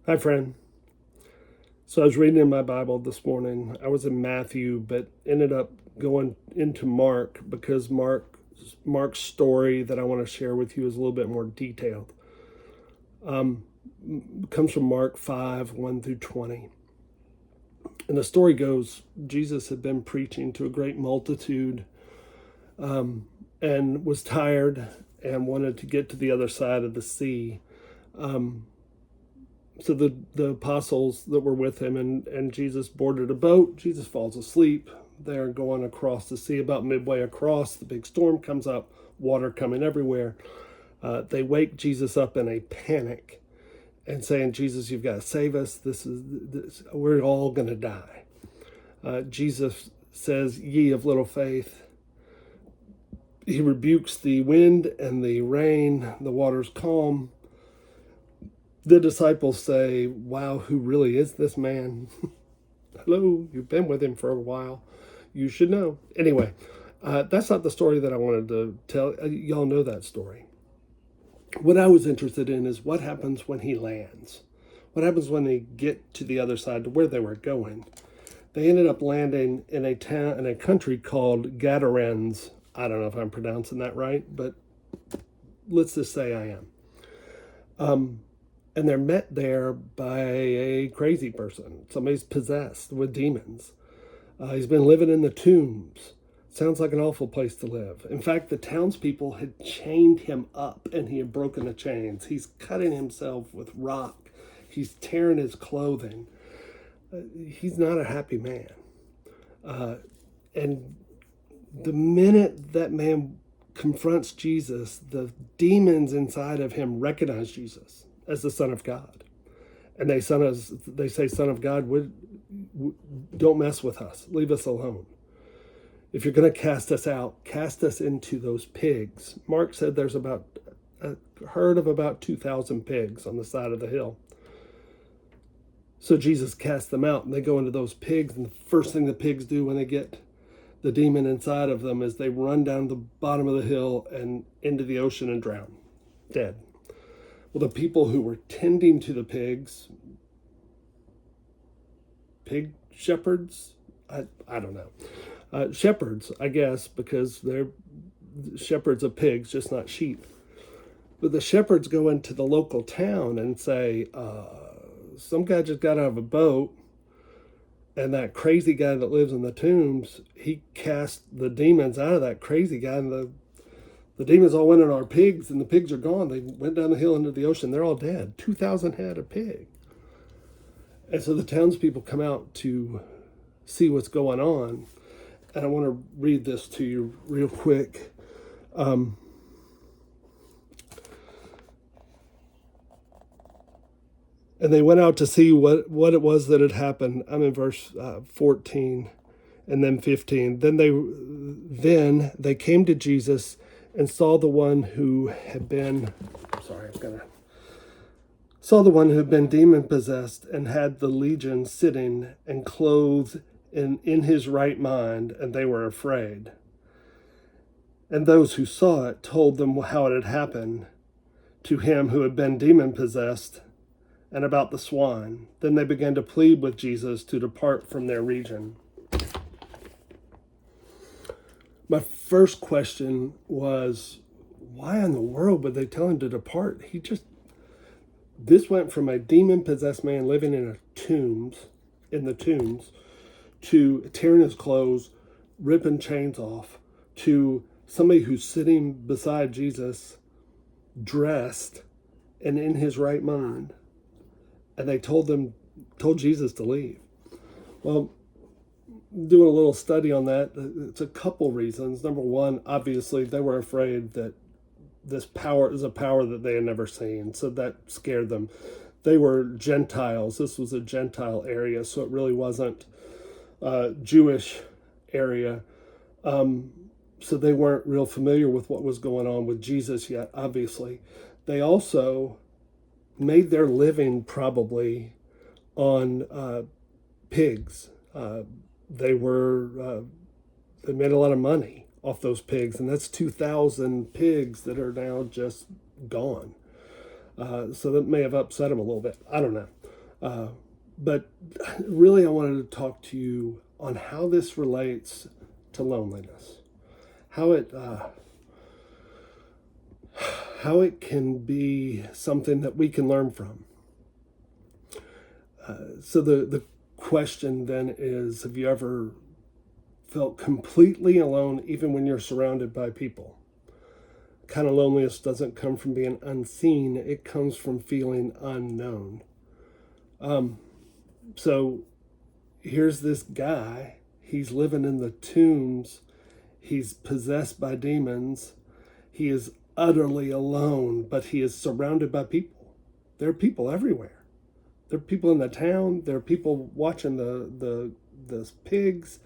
Hi, friend. So I was reading in my Bible this morning. I was in Matthew, but ended up going into Mark because Mark's story that I want to share with you is a little bit more detailed. It comes from Mark 5, 1 through 20. And the story goes, Jesus had been preaching to a great multitude and was tired and wanted to get to the other side of the sea. So the apostles that were with him and Jesus boarded a boat. Jesus falls asleep. They're going across the sea. About midway across, the big storm comes up, water coming everywhere. They wake Jesus up in a panic and saying, Jesus, you've got to save us. We're all going to die. Jesus says, ye of little faith. He rebukes the wind and the rain. The water's calm. The disciples say, wow, who really is this man? Hello, you've been with him for a while. You should know. Anyway, that's not the story that I wanted to tell. Y'all know that story. What I was interested in is what happens when he lands. What happens when they get to the other side to where they were going? They ended up landing in a town, in a country called Gadarenes. I don't know if I'm pronouncing that right, but let's just say I am. And they're met there by a crazy person. Somebody's possessed with demons. He's been living in the tombs. Sounds like an awful place to live. In fact, the townspeople had chained him up and he had broken the chains. He's cutting himself with rock. He's tearing his clothing. He's not a happy man. And the minute that man confronts Jesus, the demons inside of him recognize Jesus as the Son of God. And they say, Son of God, don't mess with us. Leave us alone. If you're going to cast us out, cast us into those pigs. Mark said there's about a herd of about 2,000 pigs on the side of the hill. So Jesus casts them out, and they go into those pigs, and the first thing the pigs do when they get the demon inside of them is they run down the bottom of the hill and into the ocean and drown, dead. Well, the people who were tending to the pigs, pig shepherds, I don't know. Shepherds, I guess, because they're shepherds of pigs, just not sheep. But the shepherds go into the local town and say, some guy just got out of a boat, and that crazy guy that lives in the tombs, he cast the demons out of that crazy guy, and the demons all went in our pigs, and the pigs are gone. They went down the hill into the ocean. They're all dead. 2,000 head of pig. And so the townspeople come out to see what's going on. And I want to read this to you real quick. And they went out to see what it was that had happened. I'm in verse 14 and then 15. Then they came to Jesus and saw the one who had been, saw the one who had been demon possessed and had the legion sitting and clothed in his right mind, and they were afraid. And those who saw it told them how it had happened to him who had been demon possessed and about the swine. Then they began to plead with Jesus to depart from their region. My first question was, why in the world would they tell him to depart? This went from a demon-possessed man living in the tombs, to tearing his clothes, ripping chains off, to somebody who's sitting beside Jesus, dressed and in his right mind. And they told Jesus to leave. Well, doing a little study on that, it's a couple reasons. Number one, obviously, they were afraid that this power is a power that they had never seen, so that scared them. They were Gentiles. This was a Gentile area, so it really wasn't a Jewish area. So they weren't real familiar with what was going on with Jesus yet, obviously. They also made their living probably on pigs. They made a lot of money off those pigs, and that's 2,000 pigs that are now just gone. So that may have upset them a little bit. I don't know. But really, I wanted to talk to you on how this relates to loneliness, how it can be something that we can learn from. So the question then is, have you ever felt completely alone even when you're surrounded by people? Kind of loneliness doesn't come from being unseen, it comes from feeling unknown. So here's this guy, he's living in the tombs, he's possessed by demons, he is utterly alone, but he is surrounded by people. There are people everywhere. There are people in the town, there are people watching the pigs,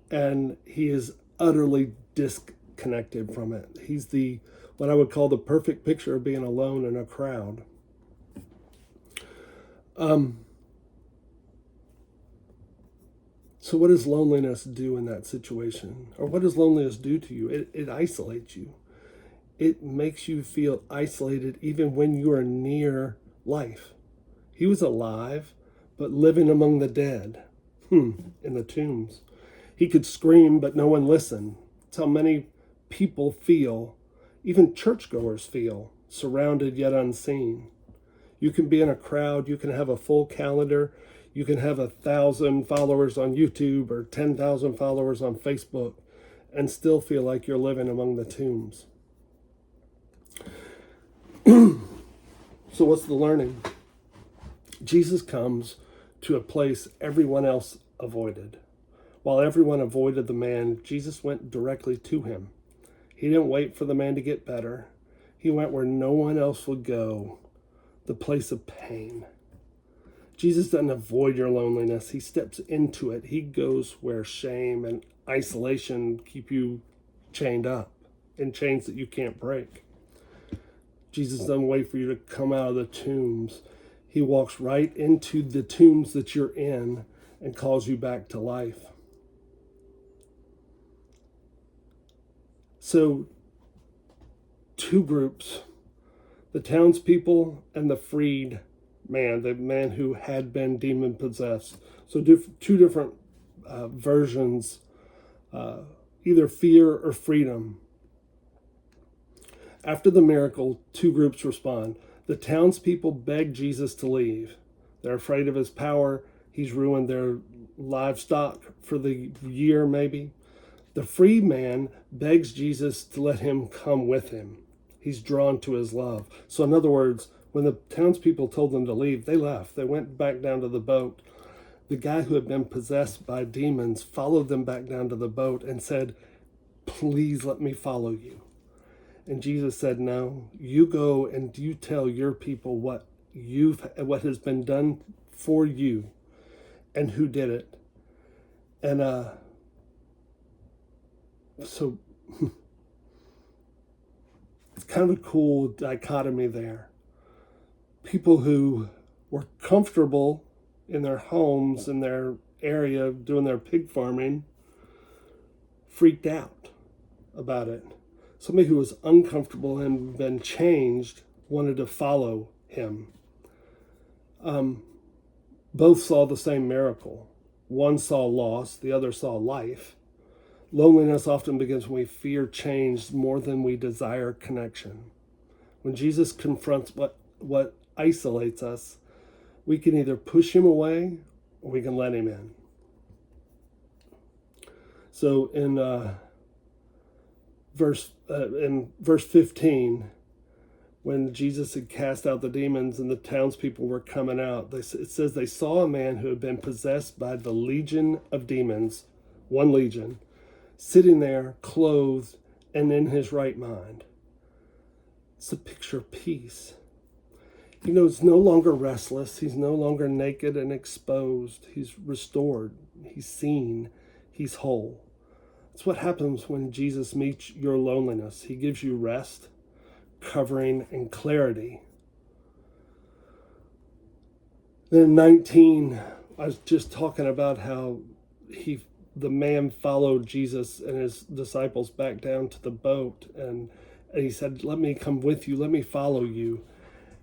and he is utterly disconnected from it. He's what I would call the perfect picture of being alone in a crowd. So what does loneliness do in that situation? Or what does loneliness do to you? It isolates you. It makes you feel isolated even when you are near life. He was alive, but living among the dead, in the tombs. He could scream, but no one listened. That's how many people feel, even churchgoers feel, surrounded yet unseen. You can be in a crowd, you can have a full calendar, you can have 1,000 followers on YouTube or 10,000 followers on Facebook, and still feel like you're living among the tombs. So what's the learning? Jesus comes to a place everyone else avoided. While everyone avoided the man, Jesus went directly to him. He didn't wait for the man to get better. He went where no one else would go, the place of pain. Jesus doesn't avoid your loneliness. He steps into it. He goes where shame and isolation keep you chained up in chains that you can't break. Jesus doesn't wait for you to come out of the tombs. He walks right into the tombs that you're in and calls you back to life. So, two groups, the townspeople and the freed man, the man who had been demon possessed. So two different versions, either fear or freedom. After the miracle, two groups respond. The townspeople beg Jesus to leave. They're afraid of his power. He's ruined their livestock for the year, maybe. The free man begs Jesus to let him come with him. He's drawn to his love. So in other words, when the townspeople told them to leave, they left. They went back down to the boat. The guy who had been possessed by demons followed them back down to the boat and said, "Please let me follow you." And Jesus said, "No, you go and you tell your people what has been done for you and who did it." And so it's kind of a cool dichotomy there. People who were comfortable in their homes, in their area, doing their pig farming, freaked out about it. Somebody who was uncomfortable and been changed wanted to follow him. Both saw the same miracle. One saw loss, the other saw life. Loneliness often begins when we fear change more than we desire connection. When Jesus confronts what isolates us, we can either push him away or we can let him in. So in verse 15, when Jesus had cast out the demons and the townspeople were coming out, it says they saw a man who had been possessed by the legion of demons, one legion, sitting there clothed and in his right mind. It's a picture of peace. He's no longer restless. He's no longer naked and exposed. He's restored. He's seen. He's whole. That's what happens when Jesus meets your loneliness. He gives you rest, covering, and clarity. Then in 19, I was just talking about how the man followed Jesus and his disciples back down to the boat, and he said, "Let me come with you. Let me follow you."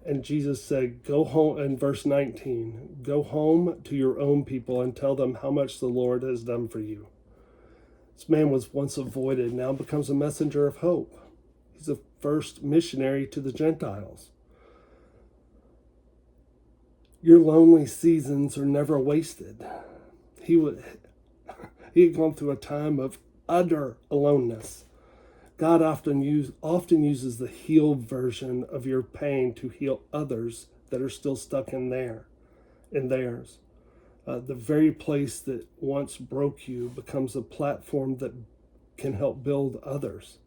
And Jesus said, go home, in verse 19, go home to your own people and tell them how much the Lord has done for you. This man was once avoided, now becomes a messenger of hope. He's the first missionary to the Gentiles. Your lonely seasons are never wasted. He had gone through a time of utter aloneness. God often uses the healed version of your pain to heal others that are still stuck in theirs. The very place that once broke you becomes a platform that can help build others.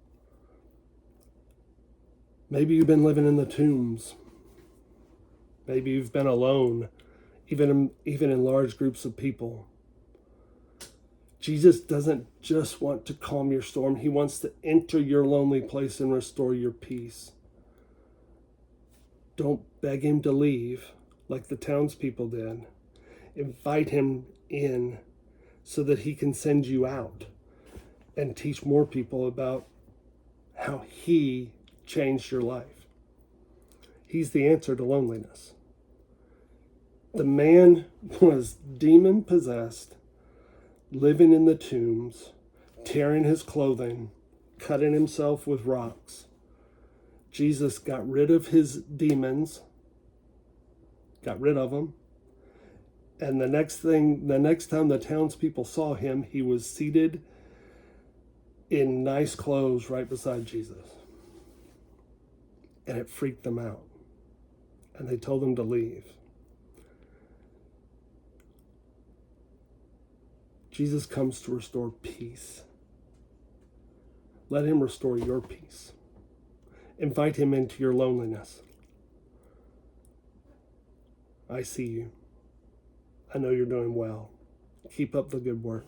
Maybe you've been living in the tombs. Maybe you've been alone, even in large groups of people. Jesus doesn't just want to calm your storm. He wants to enter your lonely place and restore your peace. Don't beg him to leave like the townspeople did. Invite him in so that he can send you out and teach more people about how he changed your life. He's the answer to loneliness. The man was demon-possessed, living in the tombs, tearing his clothing, cutting himself with rocks. Jesus got rid of his demons, got rid of them. And the next time the townspeople saw him, he was seated in nice clothes right beside Jesus. And it freaked them out. And they told him to leave. Jesus comes to restore peace. Let him restore your peace. Invite him into your loneliness. I see you. I know you're doing well. Keep up the good work.